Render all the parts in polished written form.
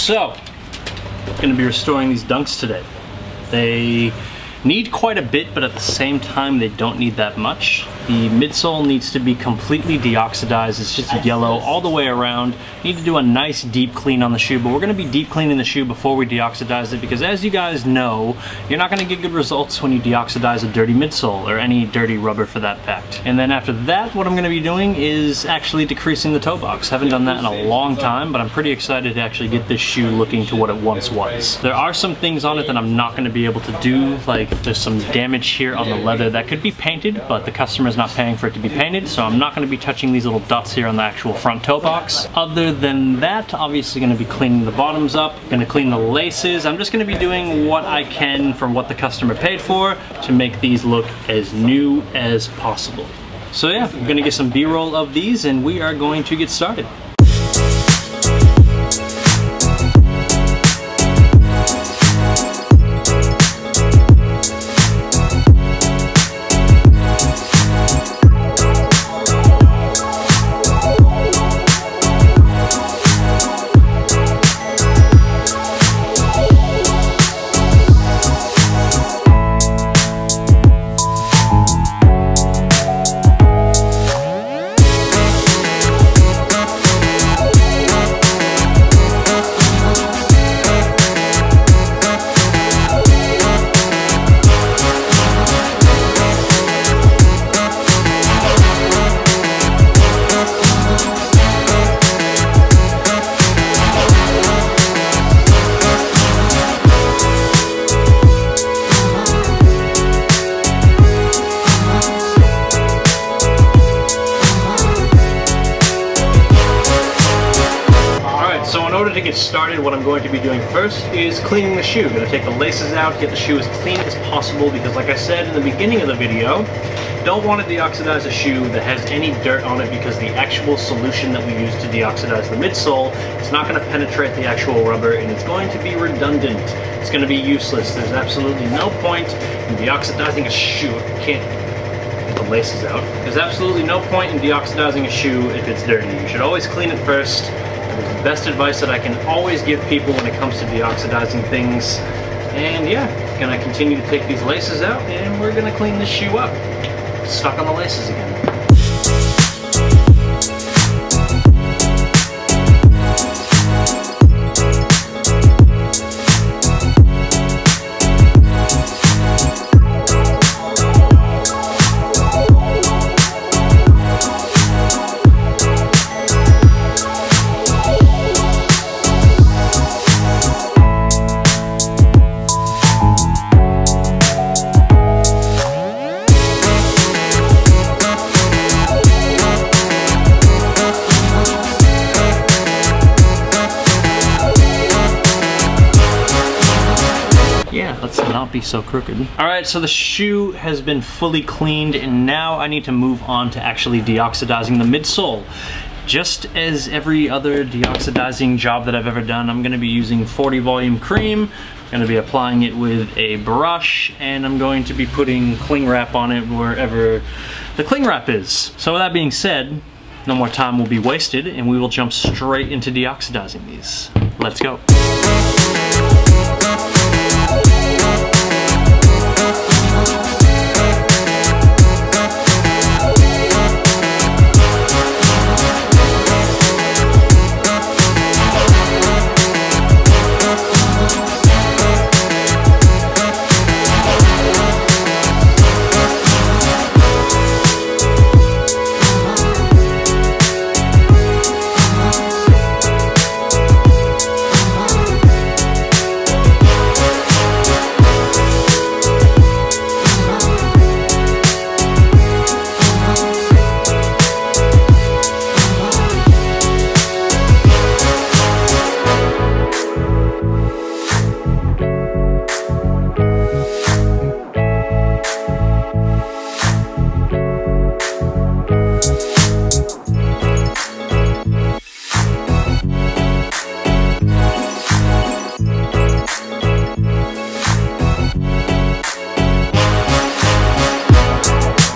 So, I'm going to be restoring these dunks today. They need quite a bit, but at the same time they don't need that much. The midsole needs to be completely deoxidized. It's just yellow all the way around. Need to do a nice deep clean on the shoe, but we're going to be deep cleaning the shoe before we deoxidize it, because as you guys know, you're not going to get good results when you deoxidize a dirty midsole or any dirty rubber for that fact. And then after that, what I'm going to be doing is actually decreasing the toe box. Haven't done that in a long time, but I'm pretty excited to actually get this shoe looking to what it once was. There are some things on it that I'm not going to be able to do, like there's some damage here on the leather that could be painted, but the customer's not paying for it to be painted, so I'm not going to be touching these little dots here on the actual front toe box. Other than that, obviously going to be cleaning the bottoms up, going to clean the laces. I'm just going to be doing what I can for what the customer paid for to make these look as new as possible. So yeah, I'm going to get some B-roll of these and we are going to get started. To get started, what I'm going to be doing first is cleaning the shoe. I'm going to take the laces out, get the shoe as clean as possible, because like I said in the beginning of the video, don't want to deoxidize a shoe that has any dirt on it, because the actual solution that we use to deoxidize the midsole is not going to penetrate the actual rubber and it's going to be redundant. It's going to be useless. There's absolutely no point in deoxidizing a shoe. I can't get the laces out. There's absolutely no point in deoxidizing a shoe if it's dirty. You should always clean it first. It's the best advice that I can always give people when it comes to deoxidizing things. And yeah, gonna continue to take these laces out and we're gonna clean this shoe up. Stuck on the laces again. Let's not be so crooked. Alright, so the shoe has been fully cleaned and now I need to move on to actually deoxidizing the midsole. Just as every other deoxidizing job that I've ever done, I'm going to be using 40 volume cream. I'm going to be applying it with a brush and I'm going to be putting cling wrap on it wherever the cling wrap is. So with that being said, no more time will be wasted and we will jump straight into deoxidizing these. Let's go.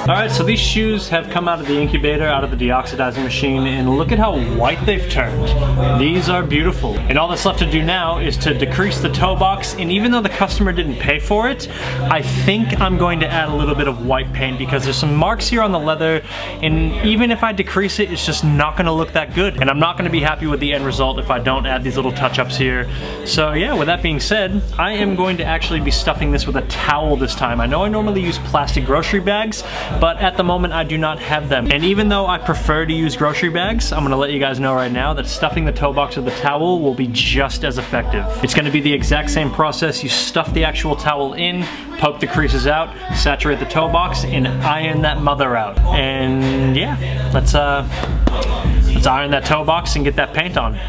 Alright, so these shoes have come out of the incubator, out of the deoxidizing machine, and look at how white they've turned. These are beautiful. And all that's left to do now is to decrease the toe box, and even though the customer didn't pay for it, I think I'm going to add a little bit of white paint because there's some marks here on the leather, and even if I decrease it, it's just not gonna look that good. And I'm not gonna be happy with the end result if I don't add these little touch-ups here. So yeah, with that being said, I am going to actually be stuffing this with a towel this time. I know I normally use plastic grocery bags, but at the moment I do not have them. And even though I prefer to use grocery bags, I'm gonna let you guys know right now that stuffing the toe box with a towel will be just as effective. It's gonna be the exact same process. You stuff the actual towel in, poke the creases out, saturate the toe box, and iron that mother out. And yeah, let's iron that toe box and get that paint on.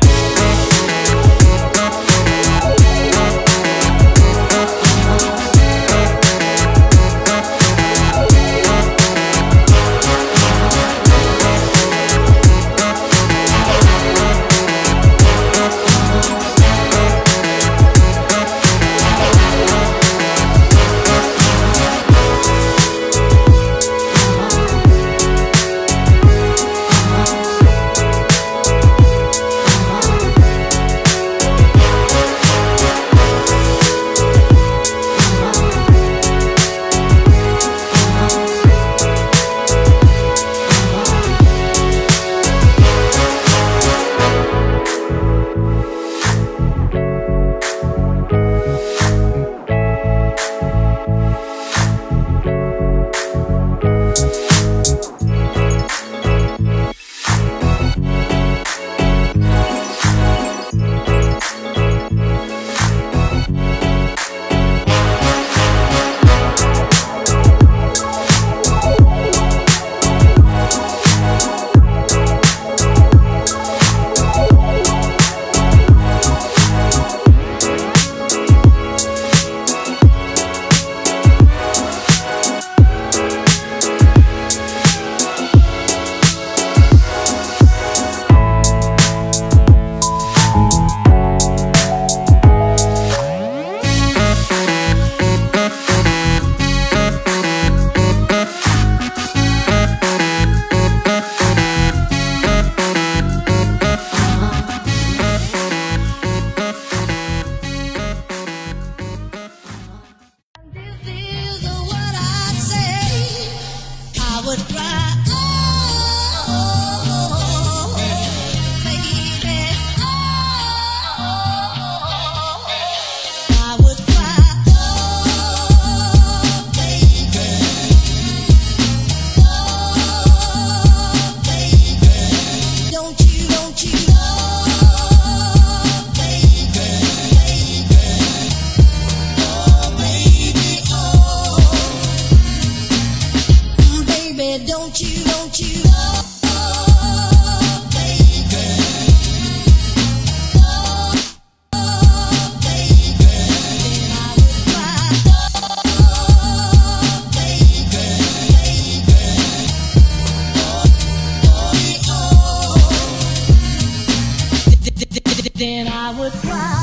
Then I would cry.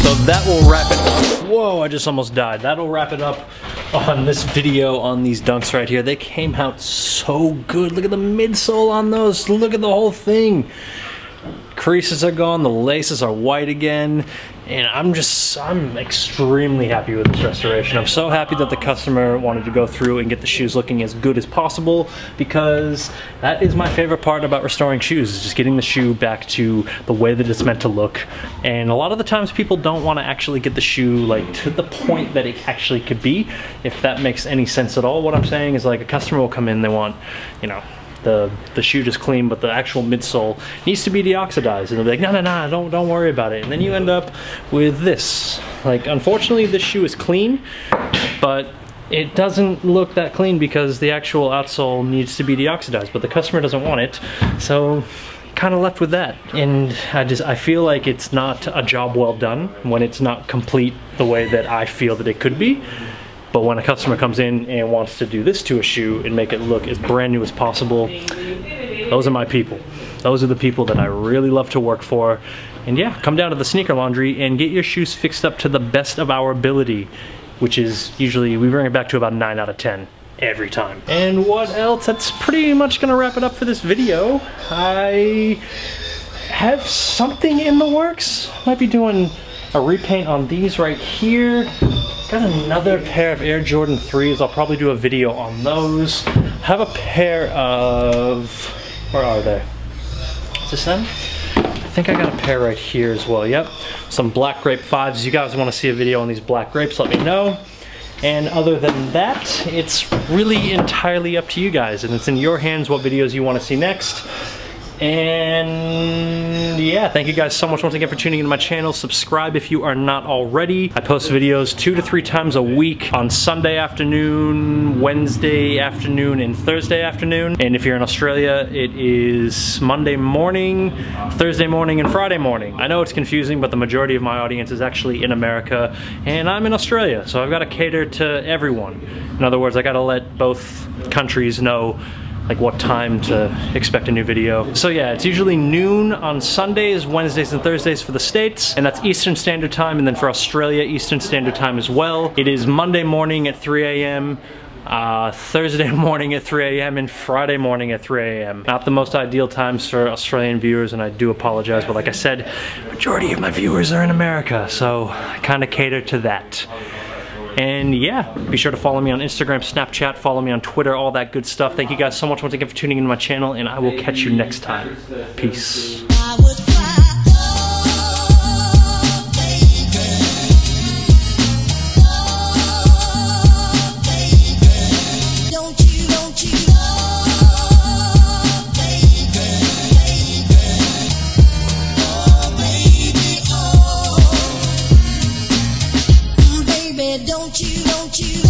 So that will wrap it. Whoa, I just almost died. That'll wrap it up on this video on these dunks right here. They came out so good. Look at the midsole on those. Look at the whole thing. Creases are gone, the laces are white again, and I'm extremely happy with this restoration. I'm so happy that the customer wanted to go through and get the shoes looking as good as possible, because that is my favorite part about restoring shoes, is just getting the shoe back to the way that it's meant to look. And a lot of the times people don't want to actually get the shoe like to the point that it actually could be, if that makes any sense at all. What I'm saying is, like, a customer will come in, they want, you know, the shoe just clean, but the actual midsole needs to be deoxidized. And they'll be like, no, don't worry about it. And then you end up with this. Like, unfortunately, this shoe is clean, but it doesn't look that clean because the actual outsole needs to be deoxidized, but the customer doesn't want it, so kind of left with that. And I feel like it's not a job well done when it's not complete the way that I feel that it could be. But when a customer comes in and wants to do this to a shoe and make it look as brand new as possible, those are my people. Those are the people that I really love to work for. And yeah, come down to the Sneaker Laundry and get your shoes fixed up to the best of our ability, which is usually, we bring it back to about 9 out of 10 every time. And what else? That's pretty much gonna wrap it up for this video. I have something in the works. Might be doing a repaint on these right here. Got another pair of Air Jordan 3s. I'll probably do a video on those. Have a pair of, where are they? Is this them? I think I got a pair right here as well. Yep, some black grape 5s. If you guys want to see a video on these black grapes, let me know. And other than that, it's really entirely up to you guys, and it's in your hands what videos you want to see next. And yeah, thank you guys so much once again for tuning into my channel. Subscribe if you are not already. I post videos 2 to 3 times a week on Sunday afternoon, Wednesday afternoon, and Thursday afternoon. And if you're in Australia, it is Monday morning, Thursday morning, and Friday morning. I know it's confusing, but the majority of my audience is actually in America, and I'm in Australia, so I've got to cater to everyone. In other words, I got to let both countries know like what time to expect a new video. So yeah, it's usually noon on Sundays, Wednesdays, and Thursdays for the States, and that's Eastern Standard Time, and then for Australia, Eastern Standard Time as well. It is Monday morning at 3 a.m., Thursday morning at 3 a.m., and Friday morning at 3 a.m. Not the most ideal times for Australian viewers, and I do apologize, but like I said, majority of my viewers are in America, so I kind of cater to that. And yeah, be sure to follow me on Instagram, Snapchat, follow me on Twitter, all that good stuff. Thank you guys so much once again for tuning into my channel, and I will catch you next time. Peace. Don't you